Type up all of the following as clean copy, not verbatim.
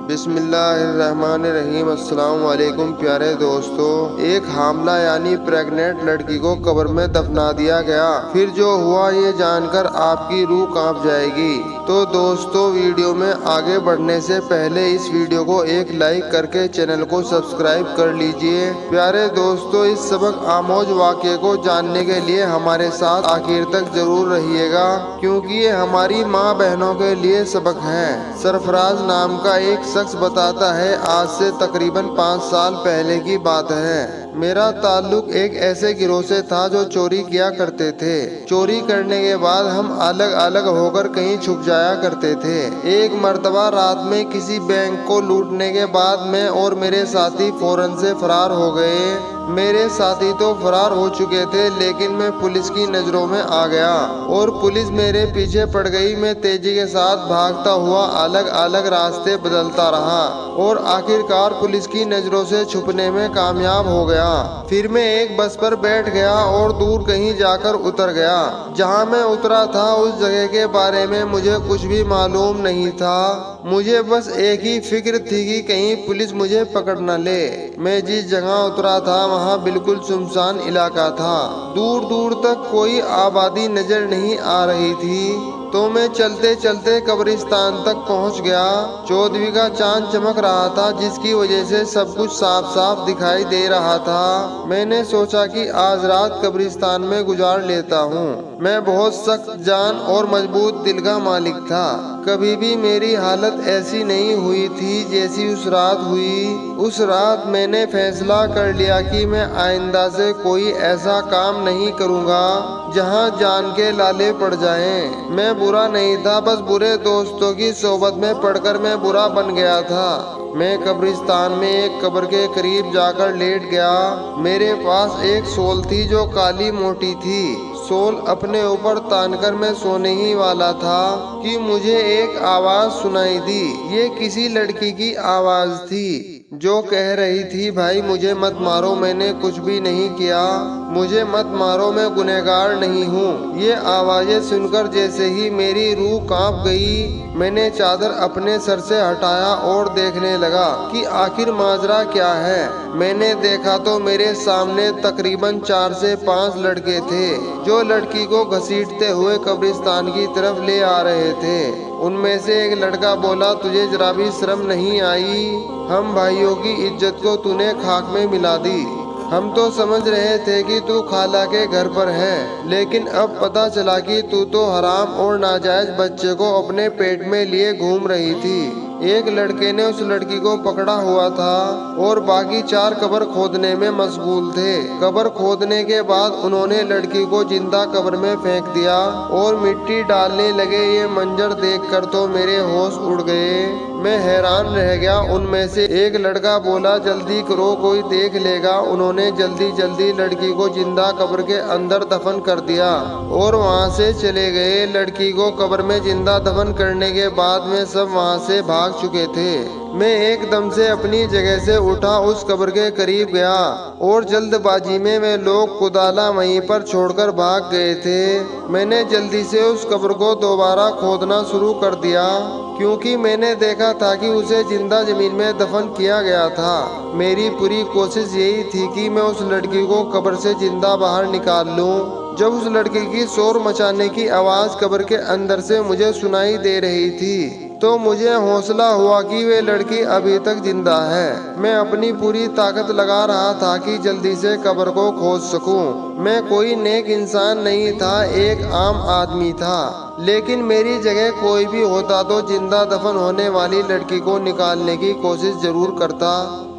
बिस्मिल्लाहिर्रहमानिर्रहीम। अस्सलाम वालेकुम प्यारे दोस्तों। एक हामला यानी प्रेग्नेंट लड़की को कब्र में दफना दिया गया। फिर जो हुआ ये जानकर आपकी रूह कांप जाएगी। तो दोस्तों, वीडियो में आगे बढ़ने से पहले इस वीडियो को एक लाइक करके चैनल को सब्सक्राइब कर लीजिए। प्यारे दोस्तों, इस सबक आमोज वाक़े को जानने के लिए हमारे साथ आखिर तक जरूर रहिएगा, क्योंकि ये हमारी माँ बहनों के लिए सबक है। सरफराज नाम का एक शख्स बताता है, आज से तकरीबन 5 साल पहले की बात है। मेरा ताल्लुक एक ऐसे गिरोह से था जो चोरी किया करते थे। चोरी करने के बाद हम अलग अलग होकर कहीं छुप जाया करते थे। एक मर्तबा रात में किसी बैंक को लूटने के बाद मैं और मेरे साथी फौरन से फरार हो गए। मेरे साथी तो फरार हो चुके थे, लेकिन मैं पुलिस की नजरों में आ गया और पुलिस मेरे पीछे पड़ गई। मैं तेजी के साथ भागता हुआ अलग अलग रास्ते बदलता रहा और आखिरकार पुलिस की नजरों से छुपने में कामयाब हो गया। फिर मैं एक बस पर बैठ गया और दूर कहीं जाकर उतर गया। जहां मैं उतरा था उस जगह के बारे में मुझे कुछ भी मालूम नहीं था। मुझे बस एक ही फिक्र थी कि कहीं पुलिस मुझे पकड़ न ले। मैं जिस जगह उतरा था वहां बिल्कुल सुनसान इलाका था। दूर दूर तक कोई आबादी नजर नहीं आ रही थी। तो मैं चलते चलते कब्रिस्तान तक पहुंच गया। चौदहवीं का चांद चमक रहा था, जिसकी वजह से सब कुछ साफ साफ दिखाई दे रहा था। मैंने सोचा कि आज रात कब्रिस्तान में गुजार लेता हूं। मैं बहुत सख्त जान और मजबूत दिल का मालिक था। कभी भी मेरी हालत ऐसी नहीं हुई थी जैसी उस रात हुई। उस रात मैंने फैसला कर लिया कि मैं आइंदा से कोई ऐसा काम नहीं करूंगा जहां जान के लाले पड़ जाएं। मैं बुरा नहीं था, बस बुरे दोस्तों की सोबत में पड़कर मैं बुरा बन गया था। मैं कब्रिस्तान में एक कब्र के करीब जाकर लेट गया। मेरे पास एक सोल थी जो काली मोटी थी। सोल अपने ऊपर तानकर मैं सोने ही वाला था कि मुझे एक आवाज सुनाई दी। ये किसी लड़की की आवाज थी जो कह रही थी, भाई मुझे मत मारो, मैंने कुछ भी नहीं किया, मुझे मत मारो, मैं गुनहगार नहीं हूँ। ये आवाजें सुनकर जैसे ही मेरी रूह कांप गई। मैंने चादर अपने सर से हटाया और देखने लगा कि आखिर माजरा क्या है। मैंने देखा तो मेरे सामने तकरीबन 4 से 5 लड़के थे जो लड़की को घसीटते हुए कब्रिस्तान की तरफ ले आ रहे थे। उनमें से एक लड़का बोला, तुझे जरा भी शर्म नहीं आई? हम भाइयों की इज्जत को तूने खाक में मिला दी। हम तो समझ रहे थे कि तू खाला के घर पर है, लेकिन अब पता चला कि तू तो हराम और नाजायज बच्चे को अपने पेट में लिए घूम रही थी। एक लड़के ने उस लड़की को पकड़ा हुआ था और बाकी 4 कब्र खोदने में मशगूल थे। कब्र खोदने के बाद उन्होंने लड़की को जिंदा कब्र में फेंक दिया और मिट्टी डालने लगे। ये मंजर देखकर तो मेरे होश उड़ गए। मैं हैरान रह गया। उनमें से एक लड़का बोला, जल्दी करो, कोई देख लेगा। उन्होंने जल्दी जल्दी लड़की को जिंदा कब्र के अंदर दफन कर दिया और वहां से चले गए। लड़की को कब्र में जिंदा दफन करने के बाद में सब वहां से भाग चुके थे। मैं एकदम से अपनी जगह से उठा, उस कब्र के करीब गया और जल्दबाजी में वे लोग कुदाला वहीं पर छोड़कर भाग गए थे। मैंने जल्दी से उस कब्र को दोबारा खोदना शुरू कर दिया, क्योंकि मैंने देखा था कि उसे जिंदा जमीन में दफन किया गया था। मेरी पूरी कोशिश यही थी कि मैं उस लड़की को कब्र से जिंदा बाहर निकाल लूं। जब उस लड़की की शोर मचाने की आवाज कब्र के अंदर से मुझे सुनाई दे रही थी, तो मुझे हौसला हुआ कि वे लड़की अभी तक जिंदा है। मैं अपनी पूरी ताकत लगा रहा था कि जल्दी से कब्र को खोद सकूं। मैं कोई नेक इंसान नहीं था, एक आम आदमी था, लेकिन मेरी जगह कोई भी होता तो जिंदा दफन होने वाली लड़की को निकालने की कोशिश जरूर करता।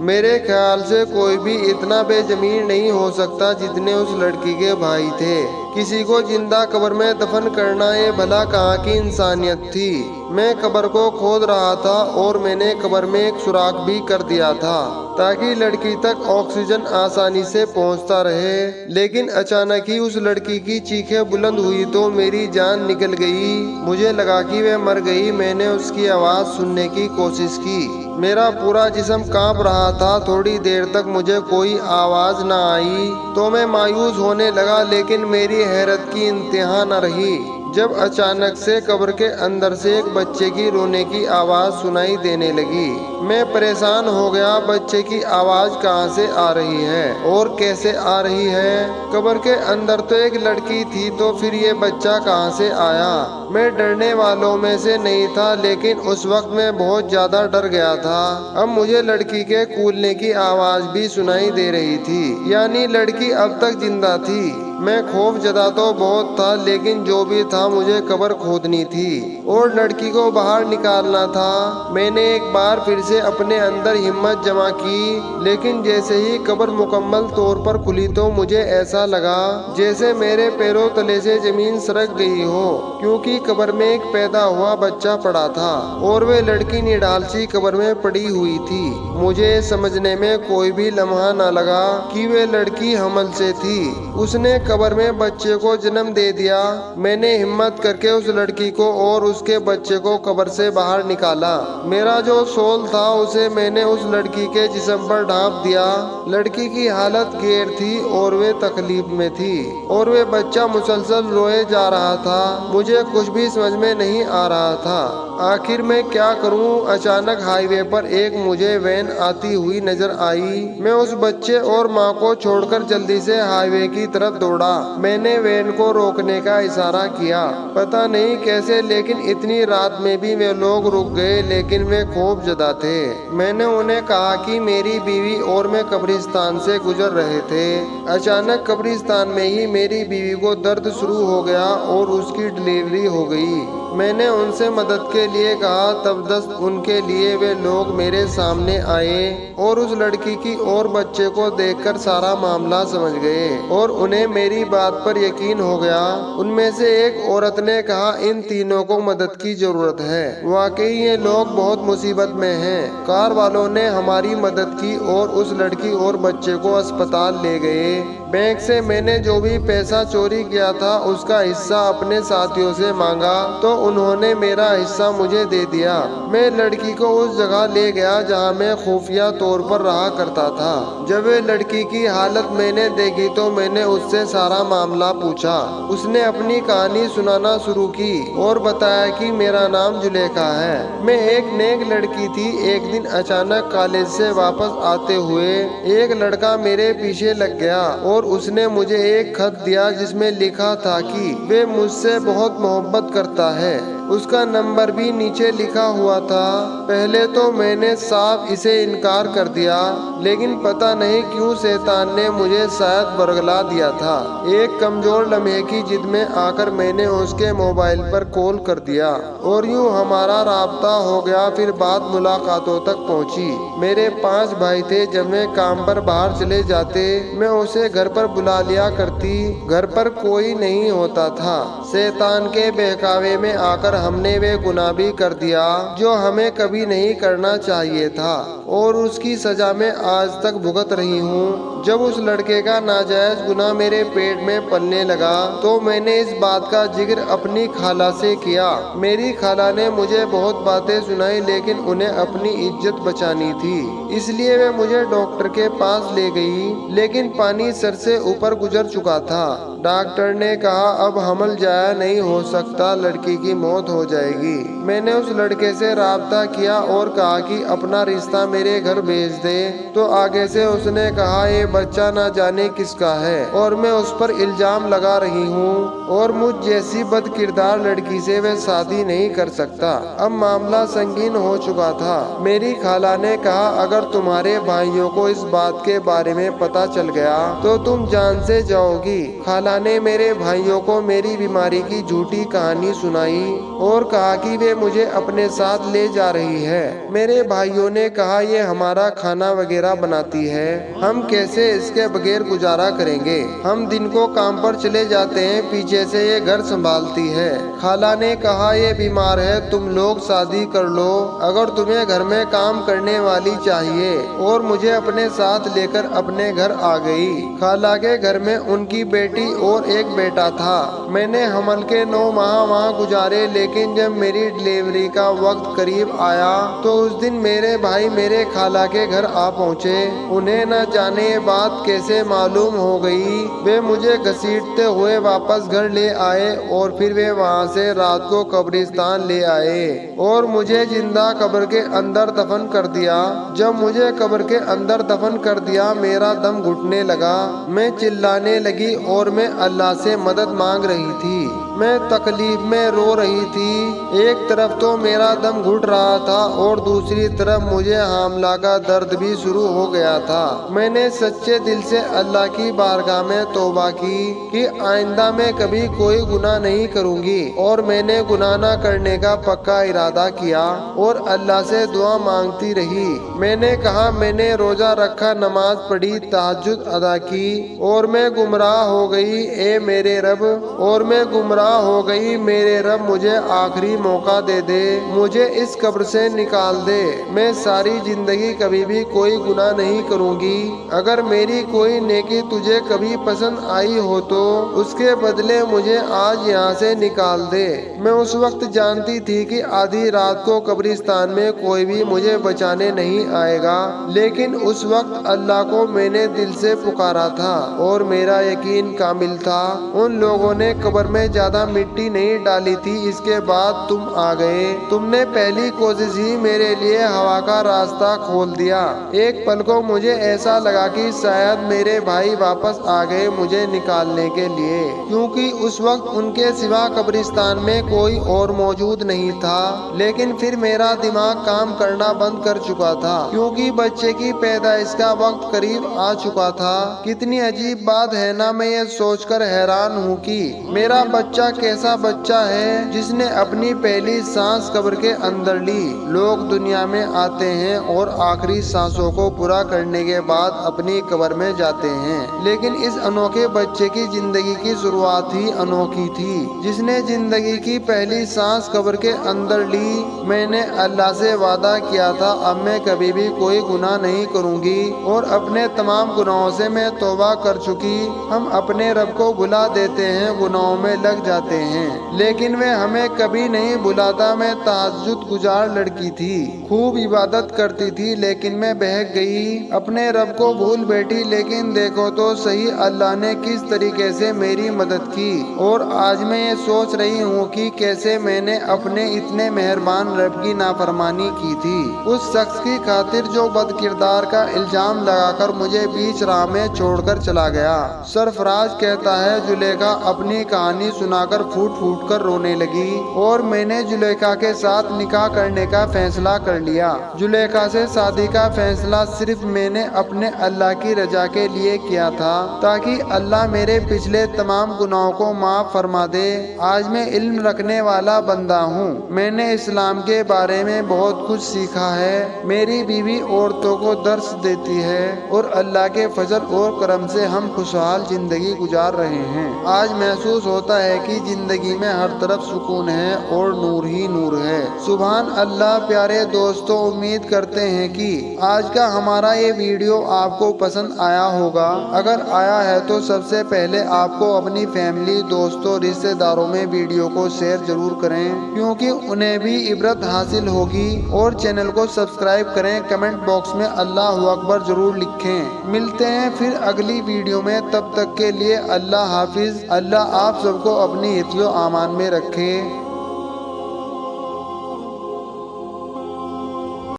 मेरे ख्याल से कोई भी इतना बेजमीन नहीं हो सकता जितने उस लड़की के भाई थे। किसी को जिंदा कब्र में दफन करना ये भला कहाँ की इंसानियत थी। मैं कब्र को खोद रहा था और मैंने कब्र में एक सुराख भी कर दिया था ताकि लड़की तक ऑक्सीजन आसानी से पहुंचता रहे। लेकिन अचानक ही उस लड़की की चीखें बुलंद हुई तो मेरी जान निकल गई। मुझे लगा कि वह मर गई। मैंने उसकी आवाज सुनने की कोशिश की। मेरा पूरा जिस्म कांप रहा था। थोड़ी देर तक मुझे कोई आवाज न आई तो मैं मायूस होने लगा, लेकिन मेरी हैरत की इंतहा न रही जब अचानक से कब्र के अंदर से एक बच्चे की रोने की आवाज सुनाई देने लगी। मैं परेशान हो गया, बच्चे की आवाज कहाँ से आ रही है और कैसे आ रही है? कब्र के अंदर तो एक लड़की थी, तो फिर ये बच्चा कहाँ से आया? मैं डरने वालों में से नहीं था, लेकिन उस वक्त मैं बहुत ज्यादा डर गया था। अब मुझे लड़की के कूदने की आवाज भी सुनाई दे रही थी, यानी लड़की अब तक जिंदा थी। मैं खौफ ज़दा तो बहुत था, लेकिन जो भी था मुझे कब्र खोदनी थी और लड़की को बाहर निकालना था। मैंने एक बार फिर से अपने अंदर हिम्मत जमा की, लेकिन जैसे ही कब्र मुकम्मल तौर पर खुली तो मुझे ऐसा लगा जैसे मेरे पैरों तले से जमीन सरक गई हो, क्योंकि कब्र में एक पैदा हुआ बच्चा पड़ा था और वे लड़की निडाल सी कब्र में पड़ी हुई थी। मुझे समझने में कोई भी लम्हा न लगा कि वे लड़की हमल से थी। उसने कब्र में बच्चे को जन्म दे दिया। मैंने हिम्मत करके उस लड़की को और उसके बच्चे को कब्र से बाहर निकाला। मेरा जो शॉल था उसे मैंने उस लड़की के जिस्म पर ढांप दिया। लड़की की हालत गैर थी और वे तकलीफ में थी और वे बच्चा मुसलसल रोए जा रहा था। मुझे कुछ भी समझ में नहीं आ रहा था, आखिर मैं क्या करूं? अचानक हाईवे पर एक मुझे वैन आती हुई नजर आई। मैं उस बच्चे और माँ को छोड़कर जल्दी से हाईवे की तरफ दौड़ा। मैंने वैन को रोकने का इशारा किया, पता नहीं कैसे, लेकिन इतनी रात में भी वे लोग रुक गए, लेकिन वे खौफजदा थे। मैंने उन्हें कहा कि मेरी बीवी और मैं कब्रिस्तान से गुजर रहे थे। अचानक कब्रिस्तान में ही मेरी बीवी को दर्द शुरू हो गया और उसकी डिलीवरी हो गई। मैंने उनसे मदद के लिए कहा, तब उनके लिए वे लोग मेरे सामने आए और उस लड़की की और बच्चे को देखकर सारा मामला समझ गए और उन्हें मेरी बात पर यकीन हो गया। उनमें से एक औरत ने कहा, इन तीनों को मदद की जरूरत है, वाकई ये लोग बहुत मुसीबत में हैं। कार वालों ने हमारी मदद की और उस लड़की और बच्चे को अस्पताल ले गए। बैंक से मैंने जो भी पैसा चोरी किया था उसका हिस्सा अपने साथियों से मांगा तो उन्होंने मेरा हिस्सा मुझे दे दिया। मैं लड़की को उस जगह ले गया जहां मैं खुफिया तौर पर रहा करता था। जब वे लड़की की हालत मैंने देखी तो मैंने उससे सारा मामला पूछा। उसने अपनी कहानी सुनाना शुरू की और बताया कि मेरा नाम जुलेखा है, मैं एक नेक लड़की थी। एक दिन अचानक कॉलेज से वापस आते हुए एक लड़का मेरे पीछे लग गया और उसने मुझे एक खत दिया जिसमें लिखा था कि वे मुझसे बहुत मोहब्बत करता है। उसका नंबर भी नीचे लिखा हुआ था। पहले तो मैंने साफ इसे इनकार कर दिया, लेकिन पता नहीं क्यों शैतान ने मुझे शायद बरगला दिया था। एक कमजोर लम्हे की जिद में आकर मैंने उसके मोबाइल पर कॉल कर दिया और यूं हमारा राब्ता हो गया। फिर बात मुलाकातों तक पहुंची। मेरे 5 भाई थे। जब मैं काम पर बाहर चले जाते मैं उसे घर पर बुला लिया करती। घर पर कोई नहीं होता था। शैतान के बहकावे में आकर हमने वे गुनाह भी कर दिया जो हमें कभी नहीं करना चाहिए था और उसकी सजा में आज तक भुगत रही हूँ। जब उस लड़के का नाजायज गुनाह मेरे पेट में पलने लगा तो मैंने इस बात का जिक्र अपनी खाला से किया। मेरी खाला ने मुझे बहुत बातें सुनाई, लेकिन उन्हें अपनी इज्जत बचानी थी, इसलिए वे मुझे डॉक्टर के पास ले गई। लेकिन पानी सर से ऊपर गुजर चुका था। डॉक्टर ने कहा, अब हमल जाया नहीं हो सकता, लड़की की मौत हो जाएगी। मैंने उस लड़के से राब्ता किया और कहा कि अपना रिश्ता मेरे घर भेज दे, तो आगे से उसने कहा ये बच्चा ना जाने किसका है और मैं उस पर इल्जाम लगा रही हूँ और मुझ जैसी बदकिरदार लड़की से वह शादी नहीं कर सकता। अब मामला संगीन हो चुका था। मेरी खाला ने कहा, अगर तुम्हारे भाइयों को इस बात के बारे में पता चल गया तो तुम जान से जाओगी। खाला ने मेरे भाइयों को मेरी बीमारी की झूठी कहानी सुनाई और कहा कि वे मुझे अपने साथ ले जा रही है। मेरे भाइयों ने कहा, ये हमारा खाना वगैरह बनाती है, हम कैसे इसके बगैर गुजारा करेंगे। हम दिन को काम पर चले जाते हैं, पीछे से ये घर संभालती है। खाला ने कहा, ये बीमार है, तुम लोग शादी कर लो अगर तुम्हें घर में काम करने वाली चाहिए, और मुझे अपने साथ लेकर अपने घर आ गई। खाला के घर में उनकी बेटी और एक बेटा था। मैंने हमल के 9 माह वहाँ गुजारे, लेकिन जब मेरी डिलीवरी का वक्त करीब आया तो उस दिन मेरे भाई मेरे मेरे खाला के घर आ पहुँचे। उन्हें न जाने ये बात कैसे मालूम हो गई। वे मुझे घसीटते हुए वापस घर ले आए और फिर वे वहाँ से रात को कब्रिस्तान ले आए और मुझे जिंदा कब्र के अंदर दफन कर दिया। जब मुझे कब्र के अंदर दफन कर दिया, मेरा दम घुटने लगा। मैं चिल्लाने लगी और मैं अल्लाह से मदद मांग रही थी। मैं तकलीफ में रो रही थी। एक तरफ तो मेरा दम घुट रहा था और दूसरी तरफ मुझे हामला का दर्द भी शुरू हो गया था। मैंने सच्चे दिल से अल्लाह की बारगाह में तौबा की कि आइंदा मैं कभी कोई गुनाह नहीं करूंगी और मैंने गुनाह न करने का पक्का इरादा किया और अल्लाह से दुआ मांगती रही। मैंने कहा, मैंने रोजा रखा, नमाज पढ़ी, तहज्जुद अदा की और मैं गुमराह हो गई। ए मेरे रब, और मैं गुमराह हो गई। मेरे रब, मुझे आखिरी मौका दे दे, मुझे इस कब्र से निकाल दे। मैं सारी जिंदगी कभी भी कोई गुनाह नहीं करूंगी। अगर मेरी कोई नेकी तुझे कभी पसंद आई हो तो उसके बदले मुझे आज यहाँ से निकाल दे। मैं उस वक्त जानती थी कि आधी रात को कब्रिस्तान में कोई भी मुझे बचाने नहीं आएगा, लेकिन उस वक्त अल्लाह को मैंने दिल से पुकारा था और मेरा यकीन कामिल था। उन लोगों ने कब्र में ज्यादा मिट्टी नहीं डाली थी। इसके बाद तुम आ गए। तुमने पहली कोशिश ही मेरे लिए हवा का रास्ता खोल दिया। एक पल को मुझे ऐसा लगा कि शायद मेरे भाई वापस आ गए मुझे निकालने के लिए, क्योंकि उस वक्त उनके सिवा कब्रिस्तान में कोई और मौजूद नहीं था। लेकिन फिर मेरा दिमाग काम करना बंद कर चुका था, क्योंकि बच्चे की पैदाइश का वक्त करीब आ चुका था। कितनी अजीब बात है ना। मैं ये सोचकर हैरान हूँ कि मेरा बच्चा कैसा बच्चा है जिसने अपनी पहली सांस कब्र के अंदर ली। लोग दुनिया में आते हैं और आखिरी सांसों को पूरा करने के बाद अपनी कब्र में जाते हैं, लेकिन इस अनोखे बच्चे की जिंदगी की शुरुआत ही अनोखी थी, जिसने जिंदगी की पहली सांस कब्र के अंदर ली। मैंने अल्लाह से वादा किया था अब मैं कभी भी कोई गुनाह नहीं करूंगी और अपने तमाम गुनाहों से मैं तौबा कर चुकी। हम अपने रब को भुला देते हैं, गुनाहों में लग जाते हैं, लेकिन वे हमें कभी नहीं भुलाता। मैं तहज्जुद गुजार लड़की थी, खूब इबादत करती थी, लेकिन मैं बहक गई, अपने रब को भूल बैठी। लेकिन देखो तो सही अल्लाह ने किस तरीके से मेरी मदद की। और आज मैं ये सोच रही हूँ कि कैसे मैंने अपने इतने मेहरबान रब की नाफरमानी की थी, उस शख्स की खातिर जो बदकिरदार का इल्जाम लगाकर मुझे बीच राह में छोड़कर चला गया। सरफराज कहता है, जुलेखा अपनी कहानी सुनाकर फूट फूट कर रोने लगी और मैंने जुलेखा के साथ निकाह करने का फैसला कर लिया। जुलेखा से शादी का फैसला सिर्फ मैंने अपने अल्लाह की रजा के लिए किया था, ताकि अल्लाह मेरे पिछले तमाम गुनाहों को माफ फरमा दे। आज मैं इल्म रखने वाला बंदा हूँ। मैंने इस्लाम के बारे में बहुत कुछ सीखा है। मेरी बीवी औरतों को दर्स देती है और अल्लाह के फजल और करम से हम खुशहाल जिंदगी गुजार रहे हैं। आज महसूस होता है कि जिंदगी में हर तरफ सुकून है और नूर ही नूर है। सुभान अल्लाह। प्यारे दोस्तों, उम्मीद करते हैं कि आज का हमारा ये वीडियो आपको पसंद आया होगा। अगर आया है तो सबसे पहले आपको अपनी फैमिली, दोस्तों, रिश्तेदारों में वीडियो को शेयर जरूर करें, क्योंकि उन्हें भी इबरत हासिल होगी। और चैनल को सब्सक्राइब करें। कमेंट बॉक्स में अल्लाह अकबर जरूर लिखें। मिलते हैं फिर अगली वीडियो में, तब तक के लिए अल्लाह हाफिज। अल्लाह आप सबको अपनी हिफ्ज़-ओ-अमान में रखे।